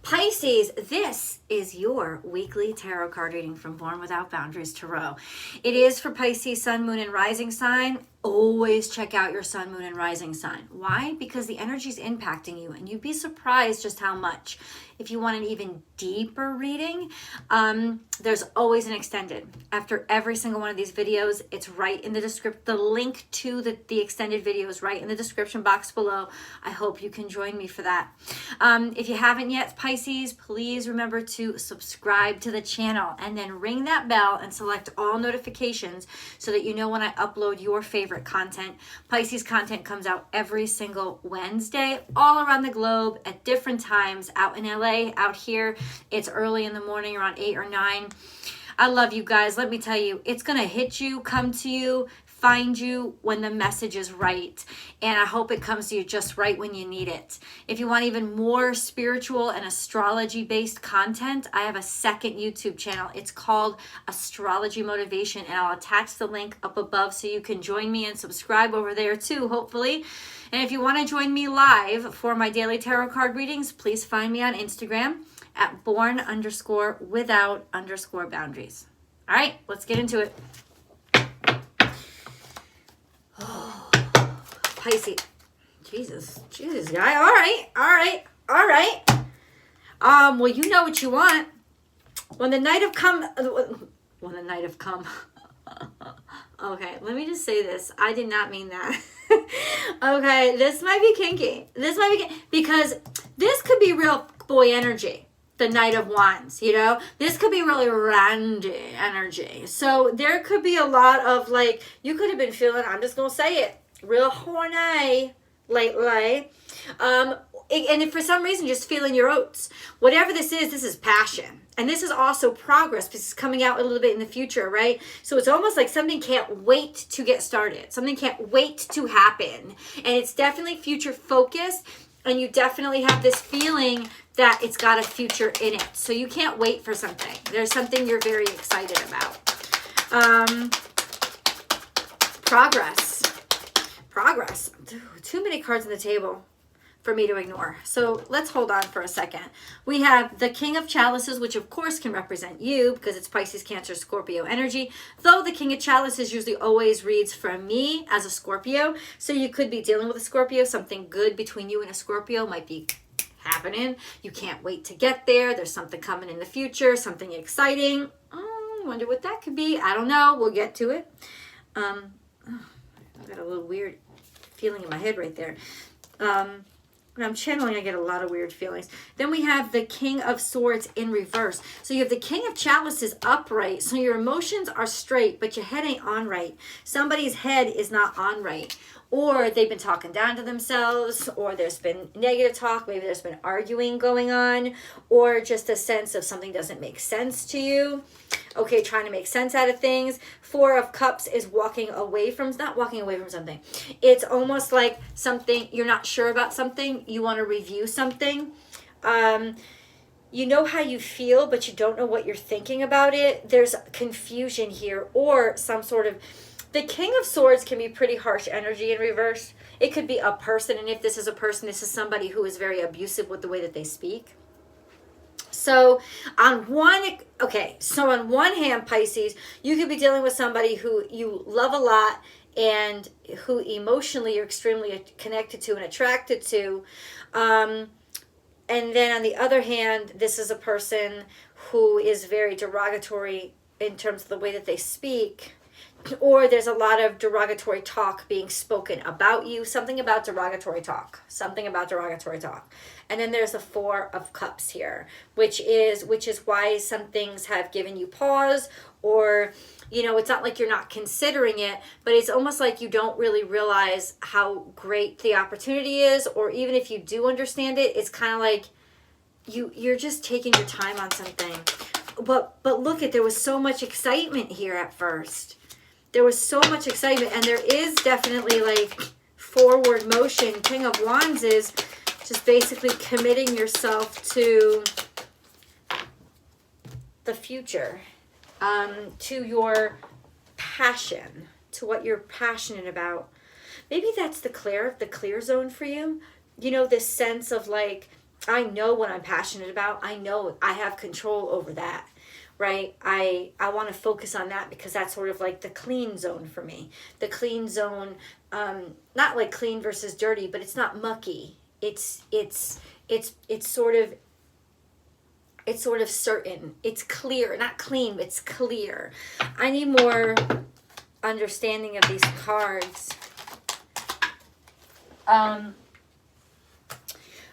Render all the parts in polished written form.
Pisces, this is your weekly tarot card reading from Born Without Boundaries Tarot. It is for Pisces, sun, moon, and rising sign. Always check out your sun, moon, and rising sign. Why? Because the energy is impacting you, and you'd be surprised just how much. If you want an even deeper reading, there's always an extended. After every single one of these videos, it's right in the description. The link to the extended video is right in the description box below. I hope you can join me for that. If you haven't yet, Pisces, please remember to subscribe to the channel and then ring that bell and select all notifications so that you know when I upload your favorite content. Pisces content comes out every single Wednesday all around the globe at different times. Out in LA, out here, it's early in the morning around 8 or 9. I love you guys. Let me tell you, it's going to hit you, come to you, find you when the message is right. And I hope it comes to you just right when you need it. If you want even more spiritual and astrology based content, I have a second YouTube channel. It's called Astrology Motivation, and I'll attach the link up above so you can join me and subscribe over there too, hopefully. And if you want to join me live for my daily tarot card readings, please find me on Instagram at born_without_boundaries. All right, let's get into it. Oh, Pisces. Jesus, guy. All right. Well, you know what you want. When the night have come. Okay, let me just say this. I did not mean that. Okay, this might be kinky. Because this could be real boy energy. The Knight of Wands, you know? This could be really randy energy. So there could be a lot of like, you could have been feeling, I'm just going to say it, real horny lately. And if for some reason, just feeling your oats. Whatever this is passion. And this is also progress because it's coming out a little bit in the future, right? So it's almost like something can't wait to get started. Something can't wait to happen. And it's definitely future focused. And you definitely have this feeling that it's got a future in it. So you can't wait for something. There's something you're very excited about. Progress. Too many cards on the table for me to ignore. So let's hold on for a second. We have the King of Chalices, which of course can represent you because it's Pisces, Cancer, Scorpio energy. Though the King of Chalices usually always reads from me as a Scorpio. So you could be dealing with a Scorpio. Something good between you and a Scorpio might be happening. You can't wait to get there. There's something coming in the future, something exciting. I wonder what that could be. I don't know. We'll get to it. I've got a little weird feeling in my head right there. When I'm channeling, I get a lot of weird feelings. Then we have the King of Swords in reverse. So you have the King of Chalices upright. So your emotions are straight, but your head ain't on right. Somebody's head is not on right. Or they've been talking down to themselves, or there's been negative talk, maybe there's been arguing going on, or just a sense of something doesn't make sense to you. Okay, trying to make sense out of things. Four of Cups is not walking away from something. It's almost like something, you're not sure about something, you want to review something. You know how you feel, but you don't know what you're thinking about it. There's confusion here, or some sort of... The King of Swords can be pretty harsh energy in reverse. It could be a person, and if this is a person, this is somebody who is very abusive with the way that they speak. So on one hand, Pisces, you could be dealing with somebody who you love a lot and who emotionally you're extremely connected to and attracted to. And then on the other hand, this is a person who is very derogatory in terms of the way that they speak. Or there's a lot of derogatory talk being spoken about you. Something about derogatory talk. And then there's the Four of Cups here, which is why some things have given you pause, or, you know, it's not like you're not considering it, but it's almost like you don't really realize how great the opportunity is, or even if you do understand it, it's kind of like you're just taking your time on something. But look there was so much excitement here at first. There was so much excitement, and there is definitely like forward motion. King of Wands is just basically committing yourself to the future, to your passion, to what you're passionate about. Maybe that's the clear zone for you. You know, this sense of like I know what I'm passionate about. I know I have control over that, right? I want to focus on that because that's sort of like the clean zone for me. The clean zone, not like clean versus dirty, but it's not mucky. It's sort of certain. It's clear, not clean, but it's clear. I need more understanding of these cards.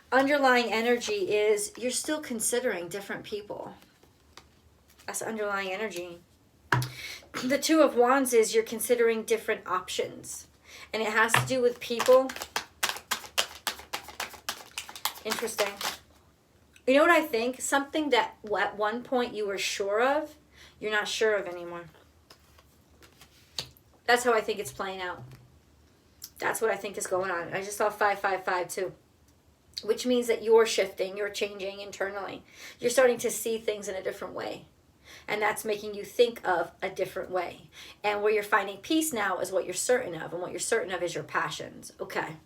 Underlying energy is you're still considering different people. That's underlying energy. The Two of Wands is you're considering different options. And it has to do with people. Interesting. You know what I think? Something that at one point you were sure of, you're not sure of anymore. That's how I think it's playing out. That's what I think is going on. I just saw 555 too. Which means that you're shifting, you're changing internally. You're starting to see things in a different way. And that's making you think of a different way. And where you're finding peace now is what you're certain of. And what you're certain of is your passions. Okay.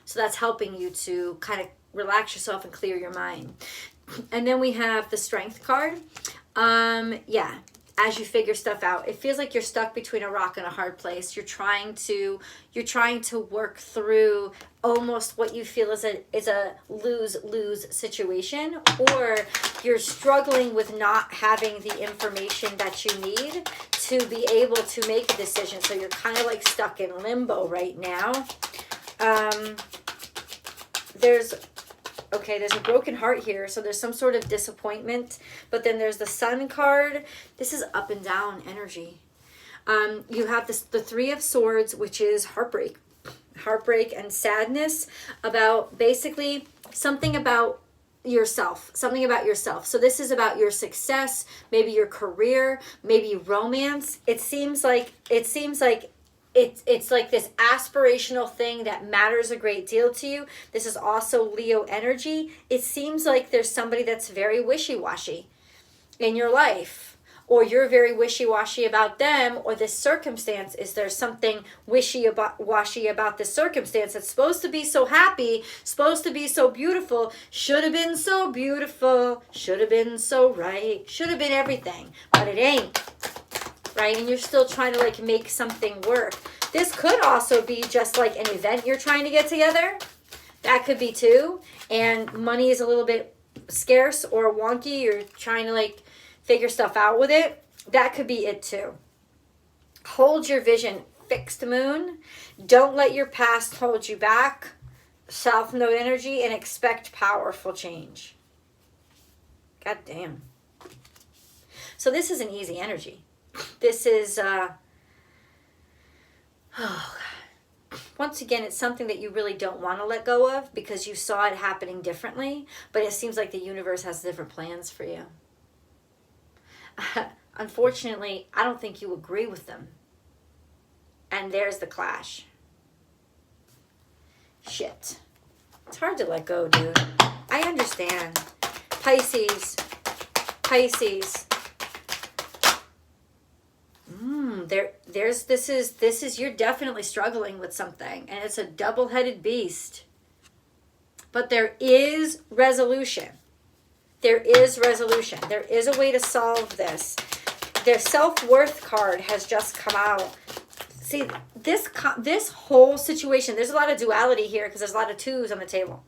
So that's helping you to kind of relax yourself and clear your mind. And then we have the Strength card. Yeah. As you figure stuff out, it feels like you're stuck between a rock and a hard place. You're trying to work through almost what you feel is a lose-lose situation, or you're struggling with not having the information that you need to be able to make a decision. So you're kind of like stuck in limbo right now. There's a broken heart here, so there's some sort of disappointment. But then there's the Sun card. This is up and down energy. You have the Three of Swords, which is heartbreak and sadness about basically something about yourself. So this is about your success, maybe your career, maybe romance. It seems like it's like this aspirational thing that matters a great deal to you. This is also Leo energy. It seems like there's somebody that's very wishy-washy in your life, or you're very wishy-washy about them, or this circumstance. Is there something wishy-washy about this circumstance that's supposed to be so happy, supposed to be so beautiful, should have been so beautiful, should have been so right, should have been everything, but it ain't. Right? And you're still trying to like make something work. This could also be just like an event you're trying to get together. That could be too. And money is a little bit scarce or wonky. You're trying to like figure stuff out with it. That could be it too. Hold your vision. Fixed moon. Don't let your past hold you back. South node energy, and expect powerful change. God damn. So this is an easy energy. This is, once again, it's something that you really don't want to let go of because you saw it happening differently, but it seems like the universe has different plans for you. Unfortunately, I don't think you agree with them. And there's the clash. Shit. It's hard to let go, dude. I understand. Pisces. This is you're definitely struggling with something, and it's a double-headed beast. But there is resolution. There is a way to solve this. Their self-worth card has just come out. See, this whole situation, there's a lot of duality here because there's a lot of twos on the table.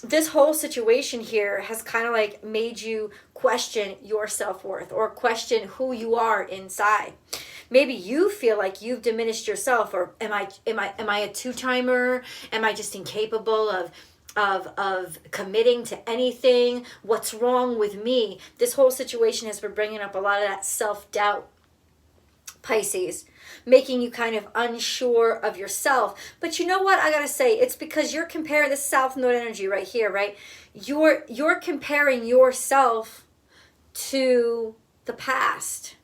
This whole situation here has kind of like made you question your self-worth or question who you are inside. Maybe you feel like you've diminished yourself, or am I a two-timer? Am I just incapable of committing to anything? What's wrong with me? This whole situation has been bringing up a lot of that self-doubt, Pisces, making you kind of unsure of yourself. But you know what? I gotta say, it's because you're comparing this South Node energy right here, right? You're comparing yourself to the past,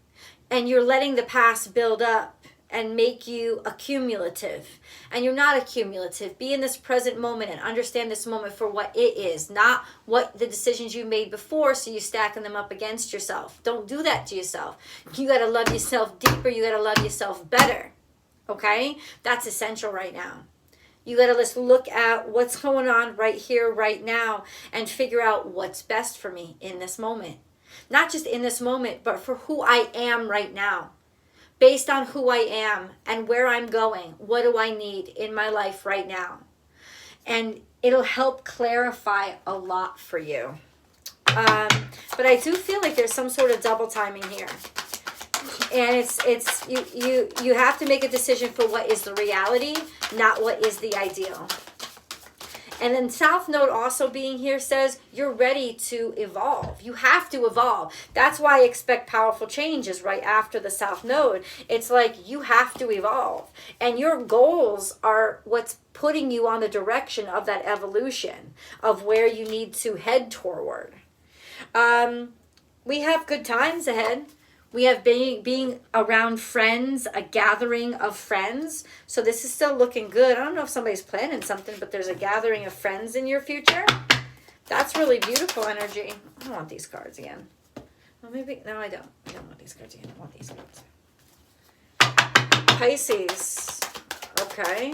and you're letting the past build up and make you accumulative. And you're not accumulative. Be in this present moment and understand this moment for what it is, not what the decisions you made before, so you stacking them up against yourself. Don't do that to yourself. You got to love yourself deeper. You got to love yourself better. Okay? That's essential right now. You got to just look at what's going on right here, right now, and figure out what's best for me in this moment. Not just in this moment, but for who I am right now. Based on who I am and where I'm going, what do I need in my life right now? And it'll help clarify a lot for you. But I do feel like there's some sort of double timing here. And you have to make a decision for what is the reality, not what is the ideal. And then South Node also being here says you're ready to evolve. You have to evolve. That's why I expect powerful changes right after the South Node. It's like you have to evolve. And your goals are what's putting you on the direction of that evolution, of where you need to head toward. We have good times ahead. We have being around friends, a gathering of friends. So this is still looking good. I don't know if somebody's planning something, but there's a gathering of friends in your future. That's really beautiful energy. I don't want these cards again. Well, maybe, no, I don't. I don't want these cards again. I want these cards. Pisces. Okay.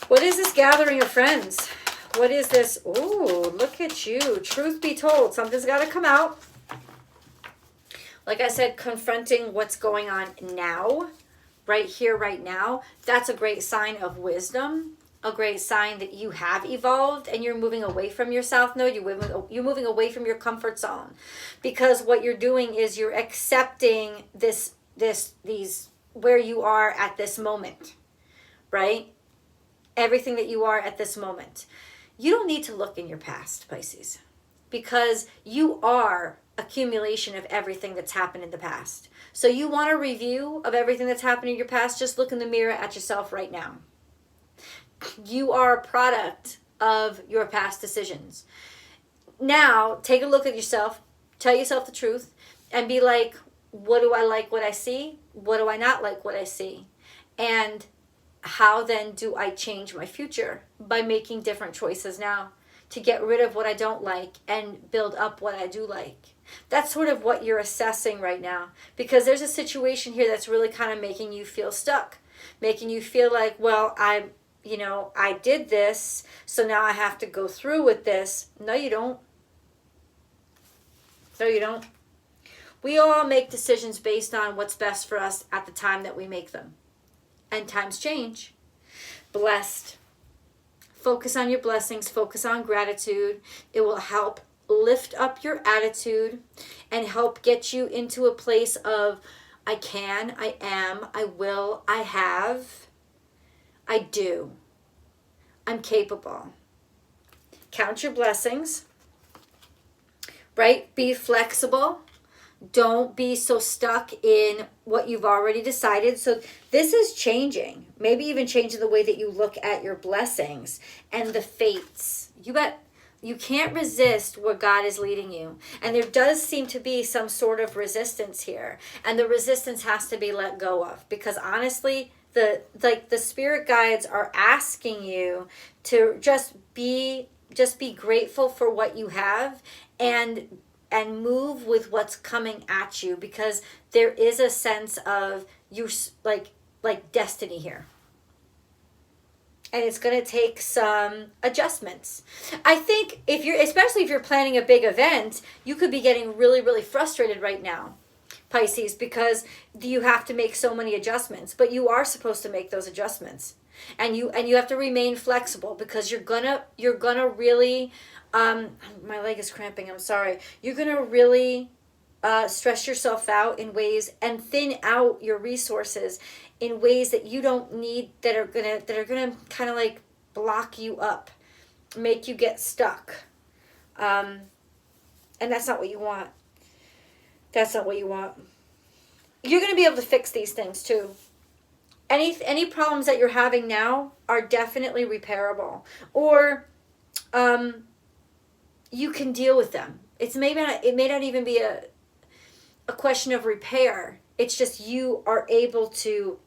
What is this gathering of friends? What is this? Oh, look at you. Truth be told, something's got to come out. Like I said, confronting what's going on now, right here, right now, that's a great sign of wisdom, a great sign that you have evolved and you're moving away from your South Node, you're moving away from your comfort zone. Because what you're doing is you're accepting these where you are at this moment, right? Everything that you are at this moment. You don't need to look in your past, Pisces, because you are accumulation of everything that's happened in the past. So you want a review of everything that's happened in your past, just look in the mirror at yourself right now. You are a product of your past decisions. Now, take a look at yourself, tell yourself the truth, and be like, what do I like what I see? What do I not like what I see? And how then do I change my future? By making different choices now to get rid of what I don't like and build up what I do like. That's sort of what you're assessing right now, because there's a situation here that's really kind of making you feel stuck, making you feel like, well, I did this, so now I have to go through with this. No, you don't. No, you don't. We all make decisions based on what's best for us at the time that we make them. And times change. Blessed. Focus on your blessings. Focus on gratitude. It will help lift up your attitude and help get you into a place of I can, I am, I will, I have, I do. I'm capable. Count your blessings, right? Be flexible. Don't be so stuck in what you've already decided. So this is changing. Maybe even changing the way that you look at your blessings and the fates. You can't resist where God is leading you. And there does seem to be some sort of resistance here. And the resistance has to be let go of. Because honestly, the spirit guides are asking you to just be grateful for what you have and move with what's coming at you, because there is a sense of you like destiny here. And it's going to take some adjustments. I think especially if you're planning a big event, you could be getting really, really frustrated right now, Pisces, because you have to make so many adjustments. But you are supposed to make those adjustments, and you have to remain flexible, because you're gonna really. My leg is cramping. I'm sorry. You're gonna really stress yourself out in ways and thin out your resources in ways that you don't need, that are gonna kind of like block you up, make you get stuck, and that's not what you want. That's not what you want. You're gonna be able to fix these things too. Any problems that you're having now are definitely repairable, or you can deal with them. It may not even be a question of repair. It's just you are able to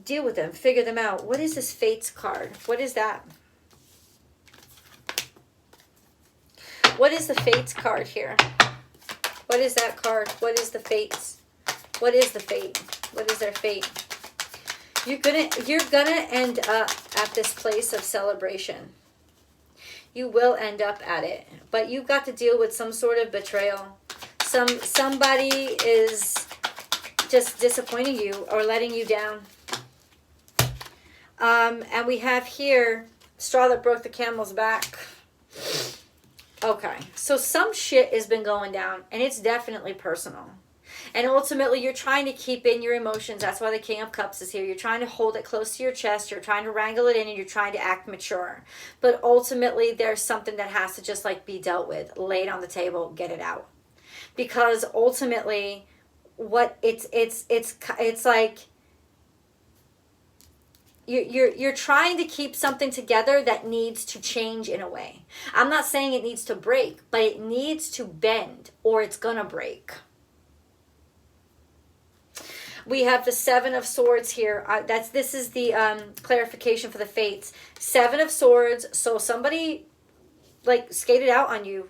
deal with them, figure them out. What is this Fates card? What is that? What is the Fates card here? What is that card? What is the Fates? What is the fate? What is their fate? You're gonna end up at this place of celebration. You will end up at it, but you've got to deal with some sort of betrayal. Somebody is just disappointing you or letting you down. And we have here straw that broke the camel's back. Okay, so some shit has been going down, and it's definitely personal. And ultimately, you're trying to keep in your emotions. That's why the King of Cups is here. You're trying to hold it close to your chest. You're trying to wrangle it in, and you're trying to act mature. But ultimately, there's something that has to just like be dealt with. Lay it on the table. Get it out. Because ultimately, what it's like you're trying to keep something together that needs to change in a way. I'm not saying it needs to break, but it needs to bend, or it's gonna break. We have the Seven of Swords here. This is the clarification for the fates. Seven of Swords. So somebody like skated out on you,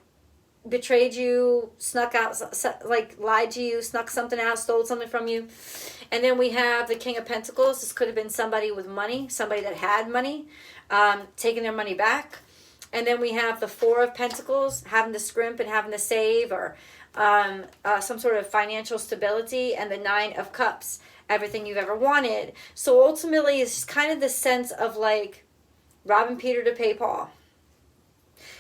betrayed you, snuck out, like lied to you, snuck something out, stole something from you. And then we have the King of Pentacles. This could have been somebody with money, somebody that had money, taking their money back. And then we have the Four of Pentacles, having to scrimp and having to save, or some sort of financial stability. And the Nine of Cups, everything you've ever wanted. So ultimately, it's kind of the sense of like robbing Peter to pay Paul.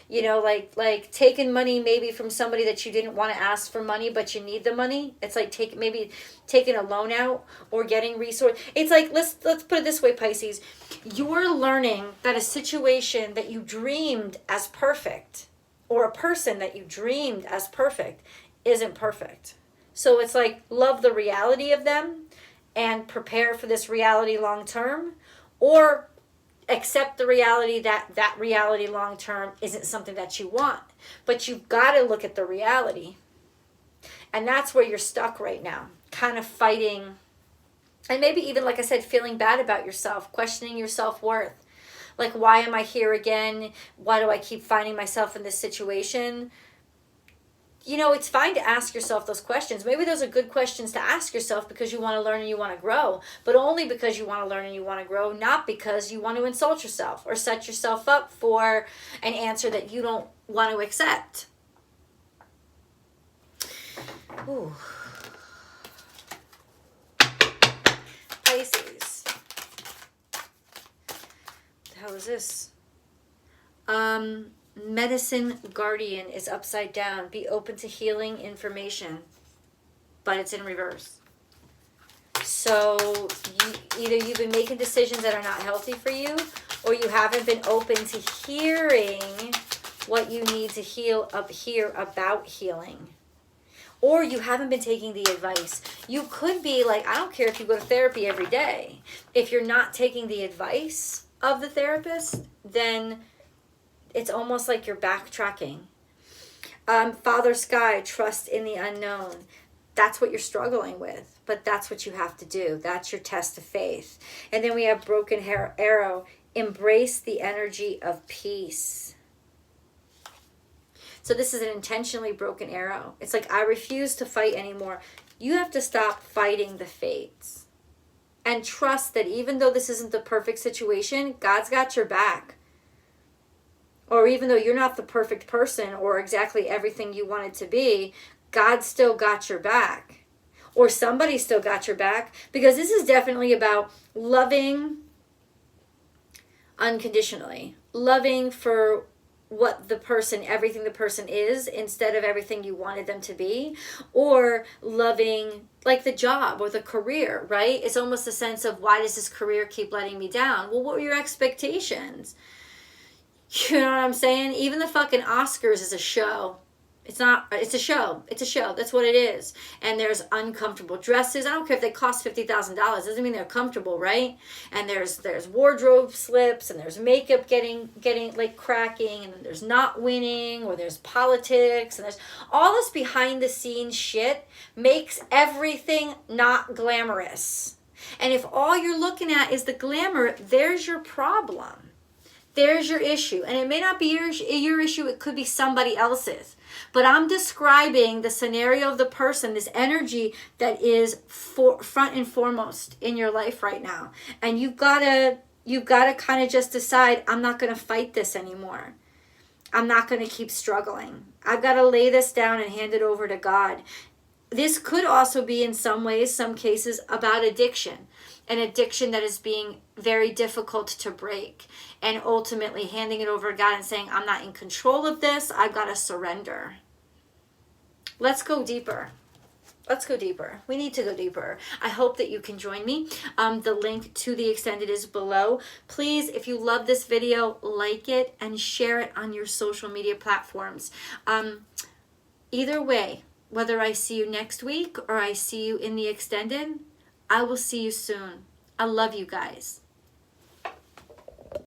You know, like taking money maybe from somebody that you didn't want to ask for money, but you need the money. It's like maybe taking a loan out or getting resource. It's like, let's put it this way, Pisces. You're learning that a situation that you dreamed as perfect, or a person that you dreamed as perfect, isn't perfect. So it's like, love the reality of them and prepare for this reality long term, or accept the reality that reality long term isn't something that you want. But you've got to look at the reality. And that's where you're stuck right now, kind of fighting, and maybe even, like I said, feeling bad about yourself, questioning your self-worth. Like, why am I here again? Why do I keep finding myself in this situation? You know, it's fine to ask yourself those questions. Maybe those are good questions to ask yourself because you want to learn and you want to grow. But only because you want to learn and you want to grow, not because you want to insult yourself or set yourself up for an answer that you don't want to accept. Ooh. Pisces. What the hell is this? Medicine Guardian is upside down. Be open to healing information. But it's in reverse. So either you've been making decisions that are not healthy for you, or you haven't been open to hearing what you need to heal up here about healing. Or you haven't been taking the advice. You could be like, I don't care if you go to therapy every day. If you're not taking the advice of the therapist, then it's almost like you're backtracking. Father Sky, trust in the unknown. That's what you're struggling with, but that's what you have to do. That's your test of faith. And then we have Broken Arrow, embrace the energy of peace. So this is an intentionally broken arrow. It's like, I refuse to fight anymore. You have to stop fighting the fates. And trust that even though this isn't the perfect situation, God's got your back. Or even though you're not the perfect person or exactly everything you want it to be, God still got your back. Or somebody still got your back. Because this is definitely about loving unconditionally. Loving for what the person, everything the person is, instead of everything you wanted them to be. Or loving like the job or the career, right? It's almost a sense of, why does this career keep letting me down? Well, what were your expectations? You know what I'm saying? Even the fucking Oscars is a show. It's not, it's a show. It's a show. That's what it is. And there's uncomfortable dresses. I don't care if they cost $50,000. Doesn't mean they're comfortable, right? And there's wardrobe slips, and there's makeup getting like cracking, and then there's not winning, or there's politics, and there's all this behind the scenes shit makes everything not glamorous. And if all you're looking at is the glamour, there's your problem. There's your issue. And it may not be your issue. It could be somebody else's. But I'm describing the scenario of the person, this energy that is front and foremost in your life right now. And you've got to kind of just decide, I'm not going to fight this anymore. I'm not going to keep struggling. I've got to lay this down and hand it over to God. This could also be in some ways, some cases, about addiction. An addiction that is being very difficult to break. And ultimately handing it over to God and saying, I'm not in control of this. I've got to surrender. Let's go deeper. Let's go deeper. We need to go deeper. I hope that you can join me. The link to the extended is below. Please, if you love this video, like it and share it on your social media platforms. Either way, whether I see you next week or I see you in the extended, I will see you soon. I love you guys.